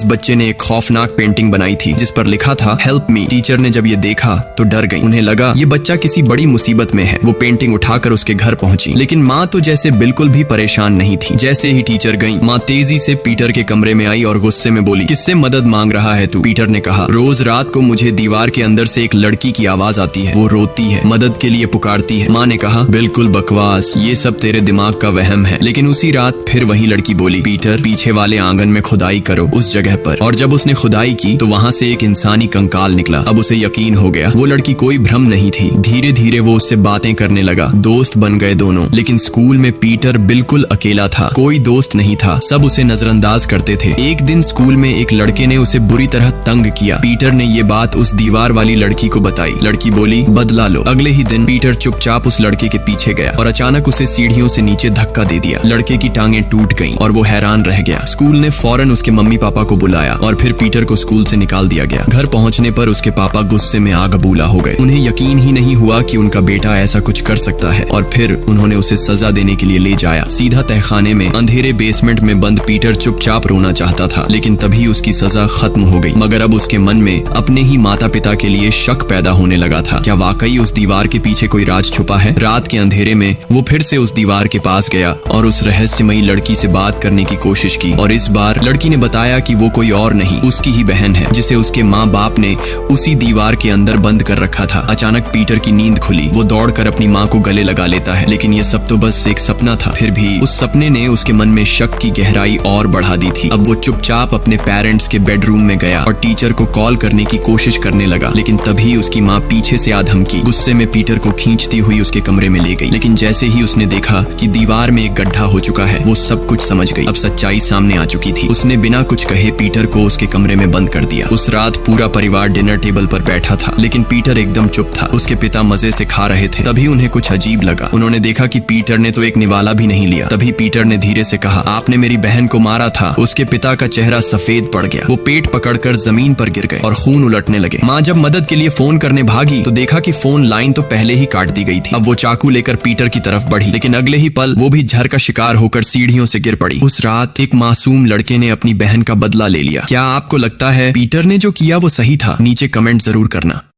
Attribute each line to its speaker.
Speaker 1: बच्चे ने एक खौफनाक पेंटिंग बनाई थी जिस पर लिखा था हेल्प मी। टीचर ने जब ये देखा तो डर गई। उन्हें लगा ये बच्चा किसी बड़ी मुसीबत में है। वो पेंटिंग उठाकर उसके घर पहुंची, लेकिन माँ तो जैसे बिल्कुल भी परेशान नहीं थी। जैसे ही टीचर गई, माँ तेजी से पीटर के कमरे में आई और गुस्से में बोली, किससे मदद मांग रहा है तू? पीटर ने कहा, रोज रात को मुझे दीवार के अंदर से एक लड़की की आवाज आती है, वो रोती है, मदद के लिए पुकारती है। माँ ने कहा, बिल्कुल बकवास, ये सब तेरे दिमाग का वहम है। लेकिन उसी रात फिर वही लड़की बोली, पीटर पीछे वाले आंगन में खुदाई करो उस जगह पर। और जब उसने खुदाई की तो वहाँ से एक इंसानी कंकाल निकला। अब उसे यकीन हो गया वो लड़की कोई भ्रम नहीं थी। धीरे धीरे वो उससे बातें करने लगा, दोस्त बन गए दोनों। लेकिन स्कूल में पीटर बिल्कुल अकेला था, कोई दोस्त नहीं था, सब उसे नजरअंदाज करते थे। एक दिन स्कूल में एक लड़के ने उसे बुरी तरह तंग किया। पीटर ने ये बात उस दीवार वाली लड़की को बताई। लड़की बोली, बदला लो। अगले ही दिन पीटर चुपचाप उस लड़के के पीछे गया और अचानक उसे सीढ़ियों से नीचे धक्का दे दिया। लड़के की टांगें टूट गईं और वो हैरान रह गया। स्कूल ने फौरन उसके मम्मी पापा को बुलाया और फिर पीटर को स्कूल से निकाल दिया गया। घर पहुंचने पर उसके पापा गुस्से में आग बबूला हो गए। उन्हें यकीन ही नहीं हुआ कि उनका बेटा ऐसा कुछ कर सकता है और फिर उन्होंने उसे सजा देने के लिए ले जाया सीधा तहखाने में। अंधेरे बेसमेंट में बंद पीटर चुपचाप रोना चाहता था, लेकिन तभी उसकी सजा खत्म हो गई। मगर अब उसके मन में अपने ही माता पिता के लिए शक पैदा होने लगा था। क्या वाकई उस दीवार के पीछे कोई राज छुपा है? रात के अंधेरे में वो फिर से उस दीवार के पास गया और उस रहस्यमयी लड़की से बात करने की कोशिश की। और इस बार लड़की ने बताया कि वो कोई और नहीं, उसकी ही बहन है, जिसे उसके माँ बाप ने उसी दीवार के अंदर बंद कर रखा था। अचानक पीटर की नींद खुली। वो दौड़कर अपनी माँ को गले लगा लेता है, लेकिन ये सब तो बस एक सपना था। फिर भी उस सपने ने उसके मन में शक की गहराई और बढ़ा दी थी। अब वो चुपचाप अपने पेरेंट्स के बेडरूम में गया और टीचर को कॉल करने की कोशिश करने लगा, लेकिन तभी उसकी माँ पीछे से आ धमकी। गुस्से में पीटर को खींचती हुई उसके कमरे में ले गई, लेकिन जैसे ही उसने देखा कि दीवार में एक गड्ढा हो चुका है, वो सब कुछ समझ गई। अब सच्चाई सामने आ चुकी थी। उसने बिना कुछ कहे पीटर को उसके कमरे में बंद कर दिया। उस रात पूरा परिवार डिनर टेबल पर बैठा था, लेकिन पीटर एकदम चुप था। उसके पिता मजे से खा रहे थे। तभी उन्हें कुछ अजीब लगा। उन्होंने देखा कि पीटर ने तो एक निवाला भी नहीं लिया। तभी पीटर ने धीरे से कहा, आपने मेरी बहन को मारा था। उसके पिता का चेहरा सफेद पड़ गया। वो पेट पकड़कर जमीन पर गिर गए और खून उलटने लगे। माँ जब मदद के लिए फोन करने भागी तो देखा कि फोन लाइन तो पहले ही काट दी गई थी। अब वो चाकू लेकर पीटर की तरफ बढ़ी, लेकिन अगले ही पल वो भी झर का शिकार होकर सीढ़ियों से गिर पड़ी। उस रात एक मासूम लड़के ने अपनी बहन का बदला ले लिया। क्या आपको लगता है पीटर ने जो किया वो सही था? नीचे कमेंट जरूर करना।